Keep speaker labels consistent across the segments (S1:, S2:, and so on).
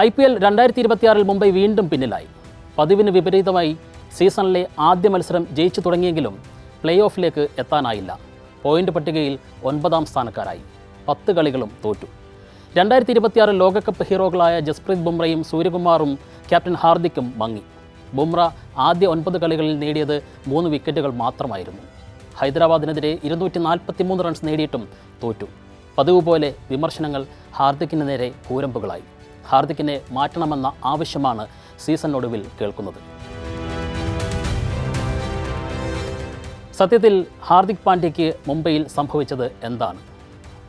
S1: IPL 2026 Mumbai വീണ്ടും പിന്നിലായി. പതിവിന് വിപരീതമായി സീസണിലെ ആദ്യ മത്സരം ജയിച്ചു തുടങ്ങിയെങ്കിലും പ്ലേ ഓഫിലേക്ക് എത്താനായില്ല. പോയിന്റ് പട്ടികയിൽ 9ാം സ്ഥാനക്കാരായി. 10 കളികളും തോറ്റു. 2026 ലോകകപ്പ് ഹീറോകളായ ജസ്പ്രീത് ബുംറയും സൂര്യകുമാറും ക്യാപ്റ്റൻ ഹാർദിക്കും മങ്ങി. ബുംറ ആദ്യ 9 കളികളിൽ നേടിയത് 3 വിക്കറ്റുകൾ മാത്രമായിരുന്നു. ഹൈദരാബാദിനെതിരെ 243 റൺസ് നേടിയിട്ടും തോറ്റു. പതിവ് പോലെ വിമർശനങ്ങൾ ഹാർദിക്കിന് നേരെ കൂരമ്പുകളായി. ഹാർദിക്കിനെ മാറ്റണമെന്ന ആവശ്യമാണ് സീസണിനൊടുവിൽ കേൾക്കുന്നത്. സത്യത്തിൽ ഹാർദിക് പാണ്ഡ്യയ്ക്ക് മുംബൈയിൽ സംഭവിച്ചത് എന്താണ്?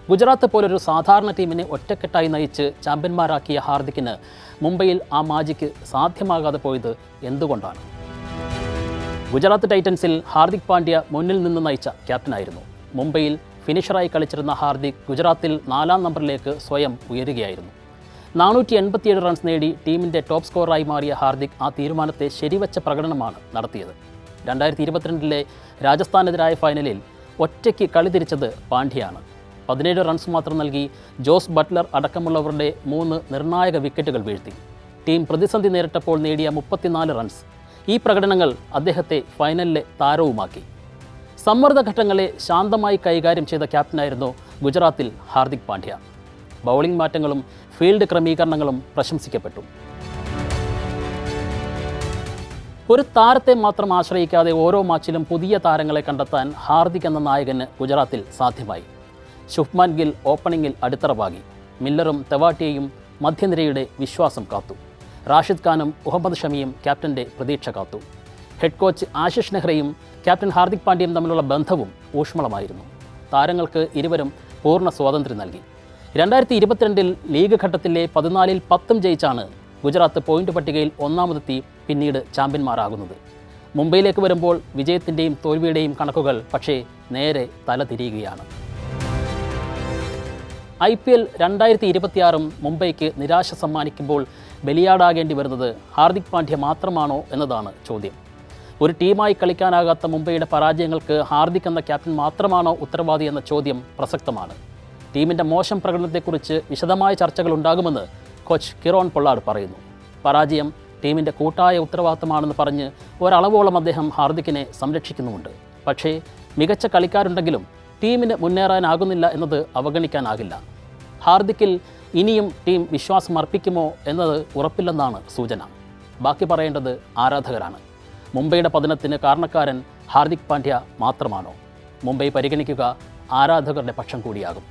S1: ഗുജറാത്ത് പോലൊരു സാധാരണ ടീമിനെ ഒറ്റക്കെട്ടായി നയിച്ച് ചാമ്പ്യന്മാരാക്കിയ ഹാർദിക്കിന് മുംബൈയിൽ ആ മാജിക്ക് സാധ്യമാകാതെ പോയത് എന്തുകൊണ്ടാണ്? ഗുജറാത്ത് ടൈറ്റൻസിൽ ഹാർദിക് പാണ്ഡ്യ മുന്നിൽ നിന്ന് നയിച്ച ക്യാപ്റ്റനായിരുന്നു. മുംബൈയിൽ ഫിനിഷറായി കളിച്ചിരുന്ന ഹാർദിക് ഗുജറാത്തിൽ 4ാം നമ്പറിലേക്ക് സ്വയം ഉയരുകയായിരുന്നു. 487 റൺസ് നേടി ടീമിൻ്റെ ടോപ്പ് സ്കോററായി മാറിയ ഹാർദിക് ആ തീരുമാനത്തെ ശരിവച്ച പ്രകടനമാണ് നടത്തിയത്. 2022 രാജസ്ഥാനെതിരായ ഫൈനലിൽ ഒറ്റയ്ക്ക് കളി തിരിച്ചത് പാണ്ഡ്യയാണ്. 17 റൺസ് മാത്രം നൽകി ജോസ് ബട്ട്ലർ അടക്കമുള്ളവരുടെ 3 നിർണായക വിക്കറ്റുകൾ വീഴ്ത്തി. ടീം പ്രതിസന്ധി നേരിട്ടപ്പോൾ നേടിയ 34 റൺസ്. ഈ പ്രകടനങ്ങൾ അദ്ദേഹത്തെ ഫൈനലിലെ താരവുമാക്കി. സമ്മർദ്ദഘട്ടങ്ങളെ ശാന്തമായി കൈകാര്യം ചെയ്ത ക്യാപ്റ്റനായിരുന്നു ഗുജറാത്തിൽ ഹാർദിക് പാണ്ഡ്യ. ബൗളിംഗ് മാറ്റങ്ങളും ഫീൽഡ് ക്രമീകരണങ്ങളും പ്രശംസിക്കപ്പെട്ടു. ഒരു താരത്തെ മാത്രം ആശ്രയിക്കാതെ ഓരോ മാച്ചിലും പുതിയ താരങ്ങളെ കണ്ടെത്താൻ ഹാർദിക് എന്ന നായകന് ഗുജറാത്തിൽ സാധ്യമായി. ശുഭ്മാൻ ഗിൽ ഓപ്പണിംഗിൽ അടിത്തറവാകി. മില്ലറും തെവാട്ടിയയും മധ്യനിരയുടെ വിശ്വാസം കാത്തു. റാഷിദ് ഖാനും മുഹമ്മദ് ഷമിയും ക്യാപ്റ്റൻ്റെ പ്രതീക്ഷ കാത്തു. ഹെഡ് കോച്ച് ആശിഷ് നെഹ്റയും ക്യാപ്റ്റൻ ഹാർദിക് പാണ്ഡ്യയും തമ്മിലുള്ള ബന്ധവും ഊഷ്മളമായിരുന്നു. താരങ്ങൾക്ക് ഇരുവരും പൂർണ്ണ സ്വാതന്ത്ര്യം നൽകി. 2022 ലീഗ് ഘട്ടത്തിലെ 14ൽ 10 ജയിച്ചാണ് ഗുജറാത്ത് പോയിന്റ് പട്ടികയിൽ ഒന്നാമതെത്തി പിന്നീട് ചാമ്പ്യന്മാരാകുന്നത്. മുംബൈയിലേക്ക് വരുമ്പോൾ വിജയത്തിൻ്റെയും തോൽവിയുടെയും കണക്കുകൾ പക്ഷേ നേരെ തലതിരിയുകയാണ്. IPL 2026 മുംബൈക്ക് നിരാശ സമ്മാനിക്കുമ്പോൾ ബലിയാടാകേണ്ടി വരുന്നത് ഹാർദിക് പാണ്ഡ്യ മാത്രമാണോ എന്നതാണ് ചോദ്യം. ഒരു ടീമായി കളിക്കാനാകാത്ത മുംബൈയുടെ പരാജയങ്ങൾക്ക് ഹാർദിക് എന്ന ക്യാപ്റ്റൻ മാത്രമാണോ ഉത്തരവാദി എന്ന ചോദ്യം പ്രസക്തമാണ്. ടീമിൻ്റെ മോശം പ്രകടനത്തെക്കുറിച്ച് വിശദമായ ചർച്ചകൾ ഉണ്ടാകുമെന്ന് കോച്ച് കിറോൺ പൊള്ളാർഡ് പറയുന്നു. പരാജയം ടീമിൻ്റെ കൂട്ടായ ഉത്തരവാദിത്തമാണെന്ന് പറഞ്ഞ് ഒരളവോളം അദ്ദേഹം ഹാർദിക്കിനെ സംരക്ഷിക്കുന്നുമുണ്ട്. പക്ഷേ മികച്ച കളിക്കാരുണ്ടെങ്കിലും ടീമിന് മുന്നേറാനാകുന്നില്ല എന്നത് അവഗണിക്കാനാകില്ല. ഹാർദിക്കിൽ ഇനിയും ടീം വിശ്വാസം അർപ്പിക്കുമോ എന്നത് ഉറപ്പില്ലെന്നാണ് സൂചന. ബാക്കി പറയേണ്ടത് ആരാധകരാണ്. മുംബൈയുടെ പതനത്തിന് കാരണക്കാരൻ ഹാർദിക് പാണ്ഡ്യ മാത്രമാണോ? മുംബൈ പരിഗണിക്കുക ആരാധകരുടെ പക്ഷം കൂടിയാകും.